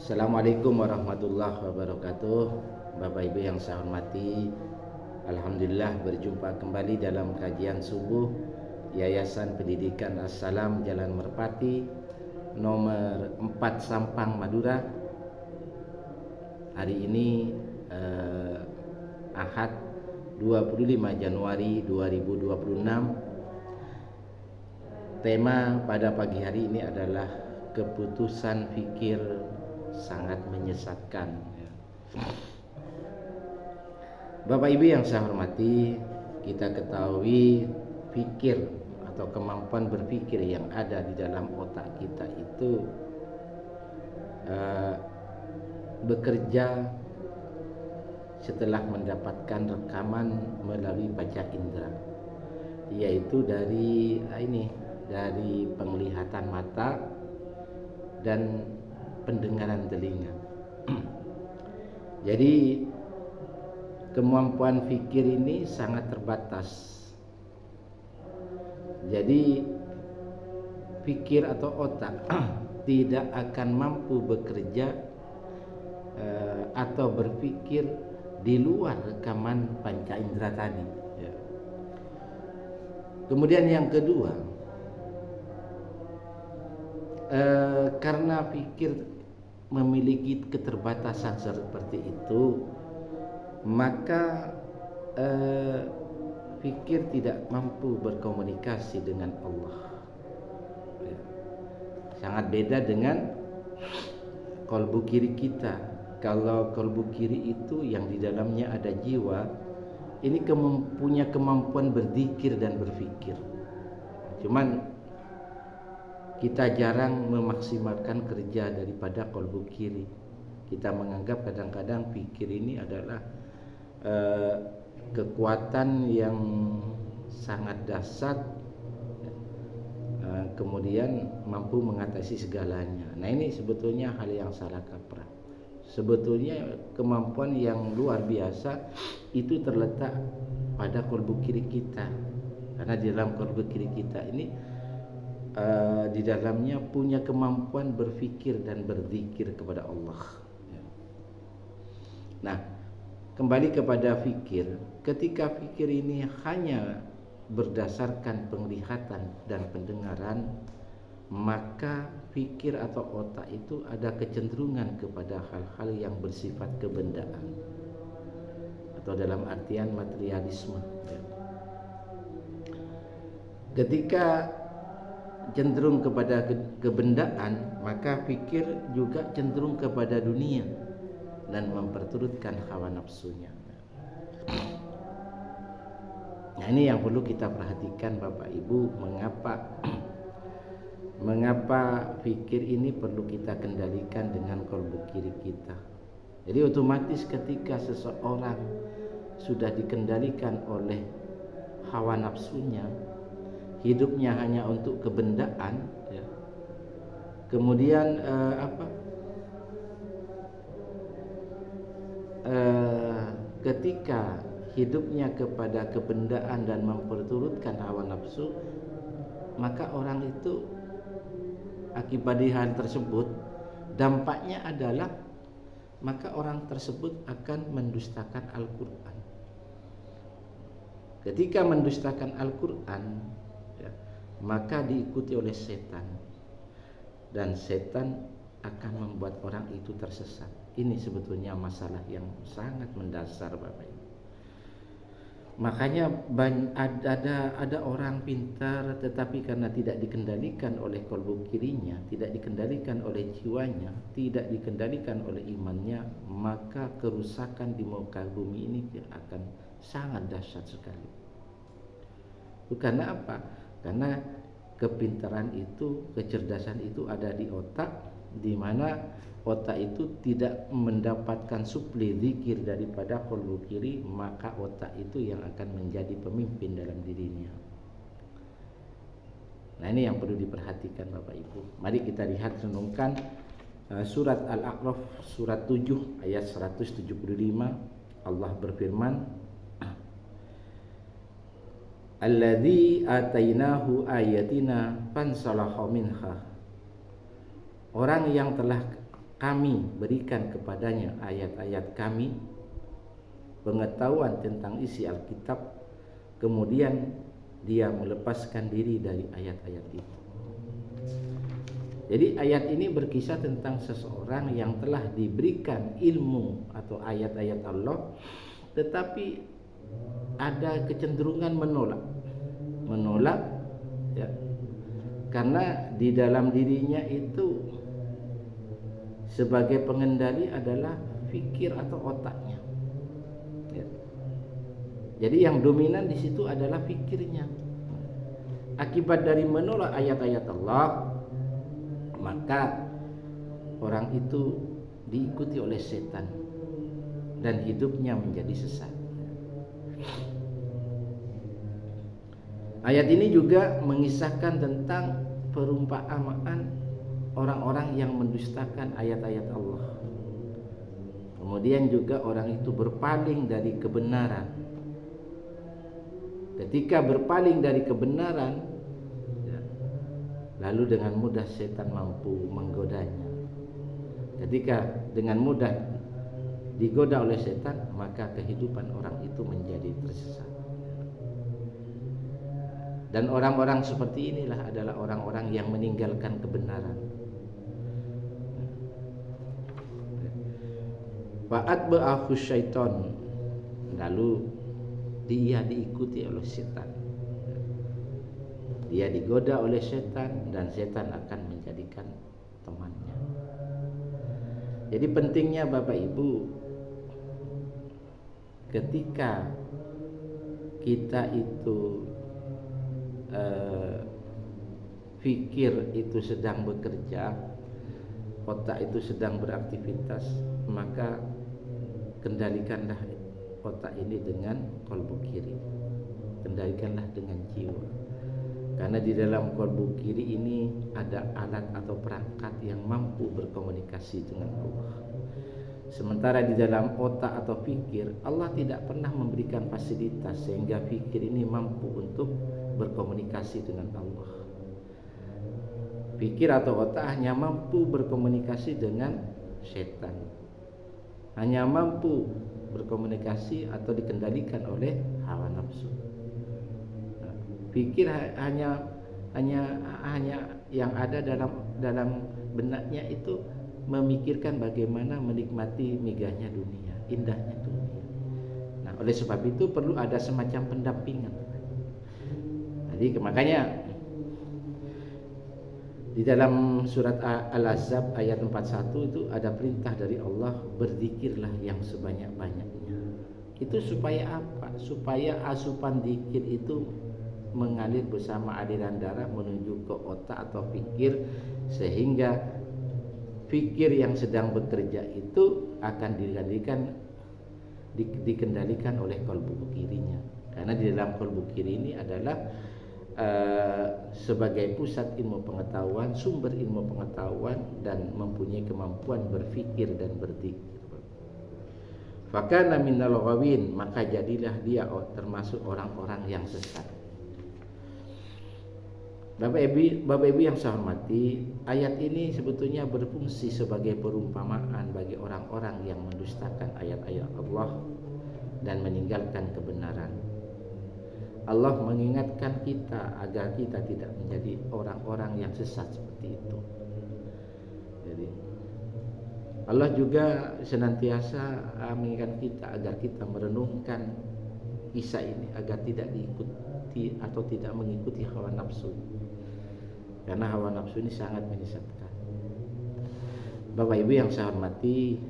Assalamualaikum warahmatullahi wabarakatuh. Bapak Ibu yang saya hormati, alhamdulillah berjumpa kembali dalam kajian subuh Yayasan Pendidikan As-Salam Jalan Merpati nomor 4 Sampang Madura. Hari ini Ahad 25 Januari 2026. Tema pada pagi hari ini adalah keputusan fikir sangat menyesatkan. Bapak Ibu yang saya hormati, kita ketahui fikir atau kemampuan berpikir yang ada di dalam otak kita itu bekerja setelah mendapatkan rekaman melalui panca indera, yaitu dari penglihatan mata dan pendengaran telinga. Jadi kemampuan fikir ini sangat terbatas. Jadi fikir atau otak tidak akan mampu bekerja atau berpikir di luar rekaman panca indera tadi. Kemudian yang kedua, karena fikir memiliki keterbatasan seperti itu, maka fikir tidak mampu berkomunikasi dengan Allah. Sangat beda dengan kolbu kiri kita. Kalau kolbu kiri itu yang di dalamnya ada jiwa, ini punya kemampuan berzikir dan berpikir. Cuman kita jarang memaksimalkan kerja daripada kolbu kiri. Kita menganggap kadang-kadang pikir ini adalah kekuatan yang sangat dahsyat, kemudian mampu mengatasi segalanya. Nah, ini sebetulnya hal yang salah kaprah. Sebetulnya kemampuan yang luar biasa itu terletak pada kolbu kiri kita. Karena di dalam kolbu kiri kita ini di dalamnya punya kemampuan berfikir dan berzikir kepada Allah. Nah, kembali kepada fikir, ketika fikir ini hanya berdasarkan penglihatan dan pendengaran, maka fikir atau otak itu ada kecenderungan kepada hal-hal yang bersifat kebendaan atau dalam artian materialisme. Ketika cenderung kepada kebendaan, maka fikir juga cenderung kepada dunia dan memperturutkan hawa nafsunya. Nah, ini yang perlu kita perhatikan Bapak Ibu, mengapa fikir ini perlu kita kendalikan dengan kolbu kiri kita. Jadi otomatis ketika seseorang sudah dikendalikan oleh hawa nafsunya, hidupnya hanya untuk kebendaan, kemudian ketika hidupnya kepada kebendaan dan memperturutkan hawa nafsu, maka orang itu akibat hal tersebut, dampaknya adalah maka orang tersebut akan mendustakan Al-Quran. Ketika mendustakan Al-Quran, maka diikuti oleh setan, dan setan akan membuat orang itu tersesat. Ini sebetulnya masalah yang sangat mendasar Bapak Ibu. Makanya ada orang pintar, tetapi karena tidak dikendalikan oleh kolbu kirinya, tidak dikendalikan oleh jiwanya, tidak dikendalikan oleh imannya, maka kerusakan di muka bumi ini akan sangat dahsyat sekali. Karena apa? Karena kepintaran itu, kecerdasan itu ada di otak, di mana otak itu tidak mendapatkan suplai zikir daripada kolbu kiri, maka otak itu yang akan menjadi pemimpin dalam dirinya. Nah, ini yang perlu diperhatikan Bapak Ibu. Mari kita lihat, renungkan surat Al-A'raf surat 7 ayat 175. Allah berfirman, alladzi atainahu ayatina fansalakha minha. Orang yang telah kami berikan kepadanya ayat-ayat kami, pengetahuan tentang isi Alkitab, kemudian dia melepaskan diri dari ayat-ayat itu. Jadi ayat ini berkisah tentang seseorang yang telah diberikan ilmu atau ayat-ayat Allah, tetapi ada kecenderungan menolak ya, karena di dalam dirinya itu sebagai pengendali adalah fikir atau otaknya ya. Jadi yang dominan di situ adalah fikirnya. Akibat dari menolak ayat-ayat Allah, maka orang itu diikuti oleh setan dan hidupnya menjadi sesat. Ayat ini juga mengisahkan tentang perumpamaan orang-orang yang mendustakan ayat-ayat Allah. Kemudian juga orang itu berpaling dari kebenaran. Ketika berpaling dari kebenaran, lalu dengan mudah setan mampu menggodanya. Ketika dengan mudah digoda oleh setan, maka kehidupan orang itu menjadi tersesat. Dan orang-orang seperti inilah adalah orang-orang yang meninggalkan kebenaran. Fa'atba'ahu syaiton, lalu dia diikuti oleh setan. Dia digoda oleh setan dan setan akan menjadikan temannya. Jadi pentingnya Bapak Ibu, ketika kita itu fikir itu sedang bekerja, otak itu sedang beraktivitas, maka kendalikanlah otak ini dengan qalbu kiri. Kendalikanlah dengan jiwa. Karena di dalam qalbu kiri ini ada alat atau perangkat yang mampu berkomunikasi dengan Allah. Sementara di dalam otak atau fikir, Allah tidak pernah memberikan fasilitas sehingga fikir ini mampu untuk berkomunikasi dengan Allah. Fikir atau otak hanya mampu berkomunikasi dengan setan, hanya mampu berkomunikasi atau dikendalikan oleh hawa nafsu. Pikir hanya yang ada dalam benaknya itu memikirkan bagaimana menikmati megahnya dunia, indahnya dunia. Nah, oleh sebab itu perlu ada semacam pendampingan. Jadi makanya di dalam surat Al-Ahzab ayat 41 itu ada perintah dari Allah, berzikirlah yang sebanyak-banyaknya. Itu supaya apa? Supaya asupan zikir itu mengalir bersama aliran darah menuju ke otak atau pikir, sehingga pikir yang sedang bekerja itu akan dikendalikan oleh qalbu kirinya. Karena di dalam qalbu kiri ini adalah sebagai pusat ilmu pengetahuan, sumber ilmu pengetahuan, dan mempunyai kemampuan berfikir dan berzikir. Fakana minal ghawin, maka jadilah dia termasuk orang-orang yang sesat. Bapak Ibu yang saya hormati, ayat ini sebetulnya berfungsi sebagai perumpamaan bagi orang-orang yang mendustakan ayat-ayat Allah dan meninggalkan kebenaran. Allah mengingatkan kita agar kita tidak menjadi orang-orang yang sesat seperti itu. Jadi Allah juga senantiasa mengingatkan kita agar kita merenungkan kisah ini agar tidak diikuti atau tidak mengikuti hawa nafsu. Karena hawa nafsu ini sangat menyesatkan. Bapak Ibu yang saya hormati,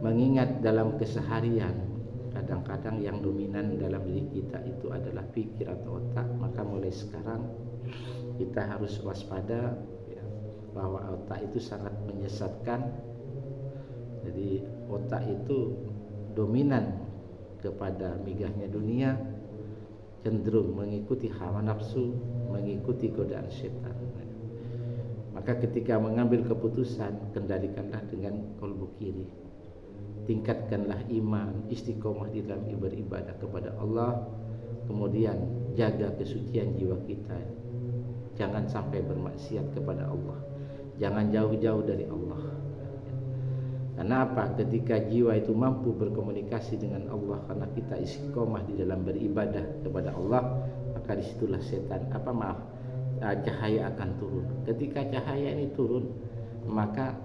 mengingat dalam keseharian kadang-kadang yang dominan dalam diri kita itu adalah pikir atau otak, maka mulai sekarang kita harus waspada ya, bahwa otak itu sangat menyesatkan. Jadi otak itu dominan kepada megahnya dunia, cenderung mengikuti hawa nafsu, mengikuti godaan setan. Maka ketika mengambil keputusan, kendalikanlah dengan qalbu kiri. Tingkatkanlah iman, istiqomah di dalam beribadah kepada Allah. Kemudian jaga kesucian jiwa kita. Jangan sampai bermaksiat kepada Allah. Jangan jauh-jauh dari Allah. Karena apa? Ketika jiwa itu mampu berkomunikasi dengan Allah, karena kita istiqomah di dalam beribadah kepada Allah, maka disitulah cahaya akan turun. Ketika cahaya ini turun, maka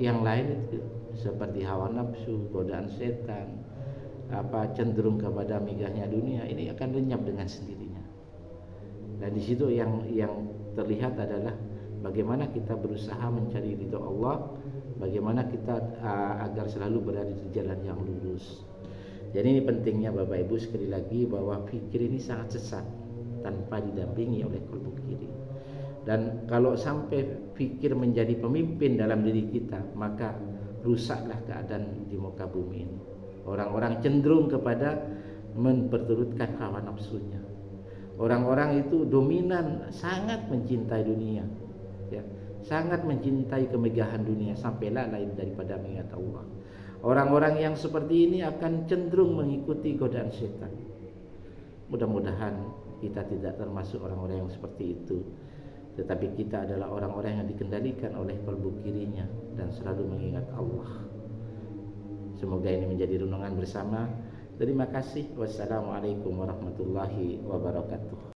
yang lain itu seperti hawa nafsu, godaan setan, cenderung kepada megahnya dunia, ini akan lenyap dengan sendirinya. Dan di situ yang terlihat adalah bagaimana kita berusaha mencari ridho Allah, bagaimana kita agar selalu berada di jalan yang lurus. Jadi ini pentingnya Bapak Ibu, sekali lagi bahwa fikir ini sangat sesat tanpa didampingi oleh qalbu kiri. Dan kalau sampai fikir menjadi pemimpin dalam diri kita, maka rusaklah keadaan di muka bumi ini. Orang-orang cenderung kepada memperturutkan hawa nafsunya. Orang-orang itu dominan, sangat mencintai dunia, ya, sangat mencintai kemegahan dunia sampai lalai daripada mengingat Allah. Orang-orang yang seperti ini akan cenderung mengikuti godaan setan. Mudah-mudahan kita tidak termasuk orang-orang yang seperti itu, tetapi kita adalah orang-orang yang dikendalikan oleh qalbu kirinya dan selalu mengingat Allah. Semoga ini menjadi renungan bersama. Terima kasih. Wassalamualaikum warahmatullahi wabarakatuh.